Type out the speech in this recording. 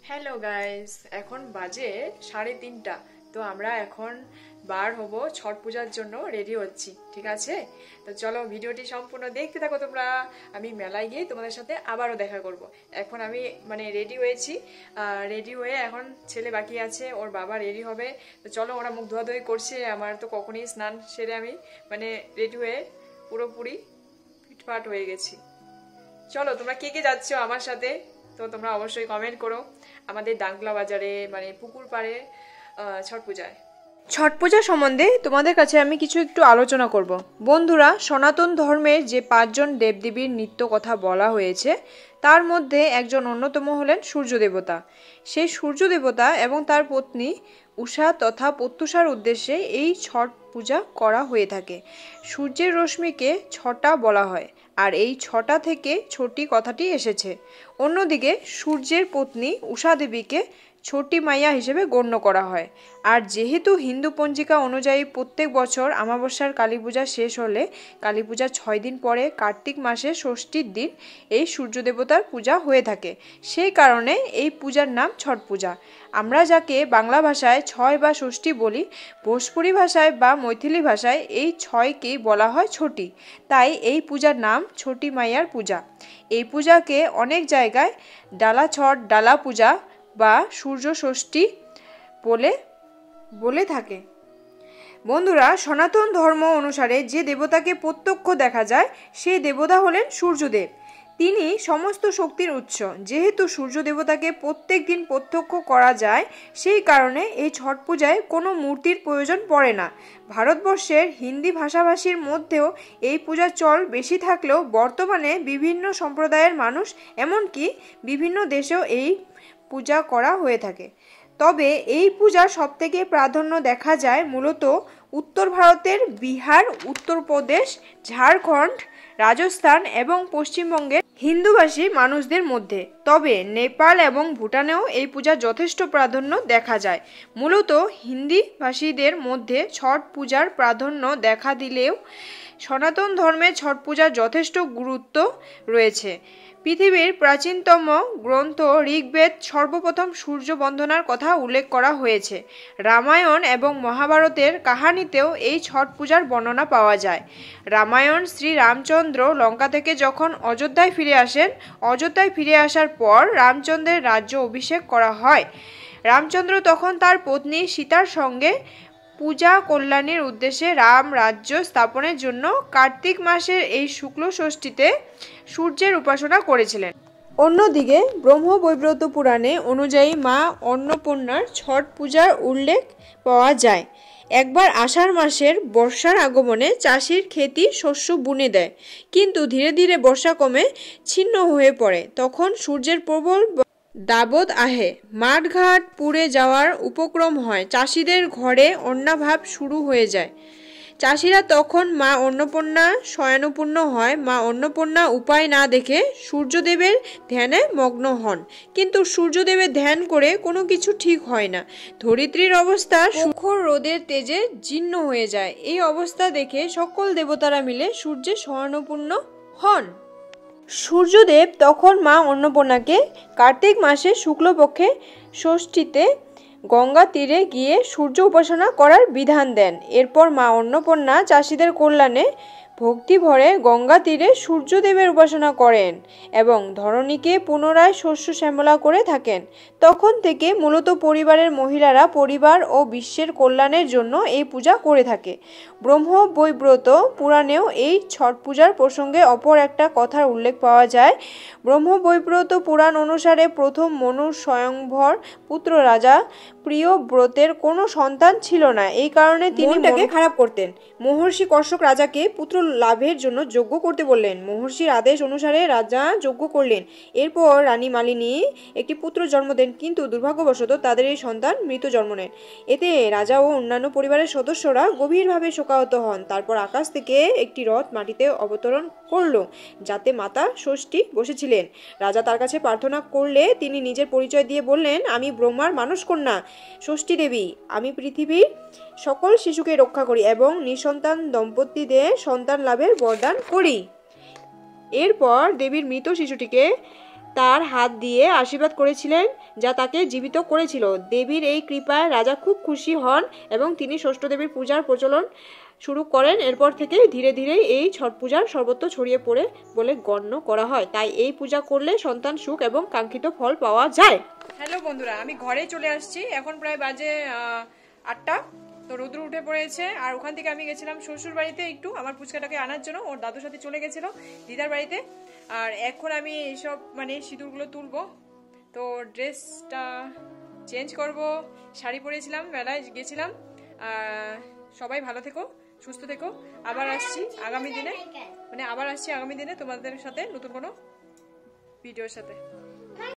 Hello guys, এখন বাজে 3:30। তো আমরা এখন বার হব ছট পূজার জন্য রেডি হচ্ছি, ঠিক আছে? তো চলো ভিডিওটি সম্পূর্ণ দেখতে থাকো তোমরা। আমি মেলায় গিয়ে তোমাদের সাথে আবারও দেখা করব। এখন আমি রেডি হয়েছি, রেডি হয়ে এখন ছেলে বাকি আছে, ওর বাবা রেডি হবে। তো চলো, ওরা মুখ ধোয়াধুয়ি করছে, আমার তো কখনই স্নান সেরে আমি রেডি হয়ে পুরোপুরি ফিটফাট হয়ে গেছি। চলো, তোমরা কে কে যাচ্ছ আমার সাথে তো তোমরা অবশ্যই কমেন্ট করো। আমাদের ডাঙ্গলা বাজারে পুকুর পাড়ে ছট পূজায়। ছট পূজা সম্বন্ধে তোমাদের কাছে আমি কিছু একটু আলোচনা করব। বন্ধুরা, সনাতন ধর্মের যে 5 জন দেবদেবীর নিত্য কথা বলা হয়েছে তার মধ্যে একজন অন্যতম হলেন সূর্য দেবতা। সেই সূর্য দেবতা এবং তার পত্নী উষা তথা প্রত্যুষার উদ্দেশ্যে এই ছট পূজা করা হয়ে থাকে। সূর্যের রশ্মিকে ছটা বলা হয়, আর এই ছটা থেকে ছোটি কথাটি এসেছে। অন্যদিকে সূর্যের পত্নী উষা দেবীকে ছোটি মাইয়া হিসেবে গণ্য করা হয়। আর যেহেতু হিন্দু পঞ্জিকা অনুযায়ী প্রত্যেক বছর অমাবস্যার কালী পূজা শেষ হলে কালী পূজার 6 দিন পরে কার্তিক মাসের ষষ্ঠীর দিন এই সূর্য দেবতার পূজা হয়ে থাকে, সেই কারণে এই পূজার নাম ছট পূজা। আমরা যাকে বাংলা ভাষায় 6 বা ষষ্ঠী বলি, ভোজপুরি ভাষায় বা মৈথিলি ভাষায় এই 6কেই বলা হয় ছোটি। তাই এই পূজার নাম ছোটি মাইয়ার পূজা। এই পূজাকে অনেক জায়গায় ডালা ছট, ডালা পূজা বা সূর্য ষষ্ঠী বলে থাকে। বন্ধুরা, সনাতন ধর্ম অনুসারে যে দেবতাকে প্রত্যক্ষ দেখা যায় সেই দেবতা হলেন সূর্যদেব। তিনি সমস্ত শক্তির উৎস। যেহেতু সূর্য দেবতাকে প্রত্যেক দিন প্রত্যক্ষ করা যায়, সেই কারণে এই ছট পূজায় কোনো মূর্তির প্রয়োজন পড়ে না। ভারতবর্ষের হিন্দি ভাষাভাষীর মধ্যেও এই পূজার চল বেশি থাকলেও বর্তমানে বিভিন্ন সম্প্রদায়ের মানুষ, এমনকি বিভিন্ন দেশেও এই পূজা করা হয়ে থাকে। তবে এই পূজার সবথেকে প্রাধান্য দেখা যায় মূলত উত্তর ভারতের বিহার, উত্তরপ্রদেশ, ঝাড়খণ্ড, রাজস্থান এবং পশ্চিমবঙ্গের হিন্দুভাষী মানুষদের মধ্যে। তবে নেপাল এবং ভুটানেও এই পূজার যথেষ্ট প্রাধান্য দেখা যায়। মূলত হিন্দিভাষীদের মধ্যে ছট পূজার প্রাধান্য দেখা দিলেও সনাতন ধর্মে ছট পূজার যথেষ্ট গুরুত্ব রয়েছে। পৃথিবীর প্রাচীনতম গ্রন্থ ঋগ্বেদ সর্বপ্রথম সূর্য বন্দনার কথা উল্লেখ করা হয়েছে। রামায়ণ এবং মহাভারতের কাহিনীতেও এই ছট পূজার বর্ণনা পাওয়া যায়। রামায়ণ, শ্রী রামচন্দ্র লঙ্কা থেকে যখন অযোধ্যায় ফিরে আসেন, অযোধ্যায় ফিরে আসার পর রামচন্দ্রের রাজ্য অভিষেক করা হয়। রামচন্দ্র তখন তার পত্নী সীতার সঙ্গে পূজা কল্যাণের উদ্দেশ্যে রাম রাজ্য স্থাপনের জন্য কার্তিক মাসের এই শুক্ল ষষ্ঠীতে সূর্যের উপাসনা করেছিলেন। অন্যদিকে ব্রহ্মবৈবর্ত পুরাণে অনুযায়ী মা অন্নপূর্ণার ছট পূজার উল্লেখ পাওয়া যায়। একবার আষাঢ় মাসের বর্ষার আগমনে চাষির ক্ষেতি শস্য বুনে দেয়, কিন্তু ধীরে ধীরে বর্ষা কমে ছিন্ন হয়ে পড়ে। তখন সূর্যের প্রবল দাবদ আহে, মাঠঘাট পুড়ে যাওয়ার উপক্রম হয়, চাষিদের ঘরে অন্নাভাব শুরু হয়ে যায়। চাষিরা তখন মা অন্নপূর্ণা শয়নপূর্ণ হয়। মা অন্নপূর্ণা উপায় না দেখে সূর্যদেবের ধ্যানে মগ্ন হন, কিন্তু সূর্যদেবের ধ্যান করে কোনো কিছু ঠিক হয় না। ধরিত্রীর অবস্থা প্রখর রোদের তেজে জীর্ণ হয়ে যায়। এই অবস্থা দেখে সকল দেবতারা মিলে সূর্যের শয়নপূর্ণ হন। সূর্যদেব তখন মা অন্নপূর্ণাকে কার্তিক মাসে শুক্লপক্ষে ষষ্ঠীতে গঙ্গা তীরে গিয়ে সূর্য উপাসনা করার বিধান দেন। এরপর মা অন্নপূর্ণা চাষিদের কল্যাণে ভক্তি ভরে গঙ্গা তীরে সূর্যদেবের উপাসনা করেন এবং ধরণীকে পুনরায় শস্য শ্যামলা করে থাকেন। তখন থেকে মূলত পরিবারের মহিলারা পরিবার ও বিশ্বের কল্যাণের জন্য এই পূজা করে থাকে। ব্রহ্মবৈবর্ত পুরাণেও এই ছট পূজার প্রসঙ্গে অপর একটা কথার উল্লেখ পাওয়া যায়। ব্রহ্মবৈবর্ত পুরাণ অনুসারে প্রথম মনুর স্বয়ংবর পুত্র রাজা প্রিয়ব্রতের কোনো সন্তান ছিল না। এই কারণে তিনি মনটাকে খারাপ করতেন। মহর্ষি কশ্যপ রাজাকে পুত্র লাভের জন্য যজ্ঞ করতে বললেন। মহর্ষির আদেশ অনুসারে রাজা যজ্ঞ করলেন। এরপর রানী মালিনী একটি পুত্র জন্ম দেন, কিন্তু দুর্ভাগ্যবশত তাদের এই সন্তান মৃত জন্ম নেন। এতে রাজা ও অন্যান্য পরিবারের সদস্যরা গভীরভাবে শোকাহত হন। তারপর আকাশ থেকে একটি রথ মাটিতে অবতরণ করল, যাতে মাতা ষষ্ঠী বসেছিলেন। রাজা তার কাছে প্রার্থনা করলে তিনি নিজের পরিচয় দিয়ে বললেন, আমি ব্রহ্মার মানস কন্যা ষষ্ঠী দেবী। আমি পৃথিবীর সকল শিশুকে রক্ষা করি এবং নিঃসন্তান দম্পতিদের সন্তান লাভের বরদান করি। এরপর দেবীর মৃত শিশুটিকে তার হাত দিয়ে আশীর্বাদ করেছিলেন, যা তাকে জীবিত করেছিল। দেবীর এই কৃপায় রাজা খুব খুশি হন এবং তিনি ষষ্ঠ দেবীর পূজার প্রচলন শুরু করেন। এরপর থেকে ধীরে ধীরে এই ছট পূজার সর্বত্র ছড়িয়ে পড়ে বলে গণ্য করা হয়। তাই এই পূজা করলে সন্তান সুখ এবং কাঙ্ক্ষিত ফল পাওয়া যায়। হ্যালো বন্ধুরা, আমি ঘরে চলে আসছি। এখন প্রায় বাজে 8টা। তো রোদ্র উঠে পড়েছে। আর ওখান থেকে আমি গেছিলাম শ্বশুর বাড়িতে একটু আমার পুচকাটাকে আনার জন্য। ওর দাদুর সাথে চলে গেছিল দিদার বাড়িতে। আর এখন আমি এইসব মানে সিঁদুরগুলো তুলবো। তো ড্রেসটা চেঞ্জ করব। শাড়ি পরেছিলাম, মেলায় গেছিলাম। সবাই ভালো থেকো, সুস্থ থেকো। আবার আসছি আগামী দিনে, তোমাদের সাথে নতুন কোনো ভিডিওর সাথে।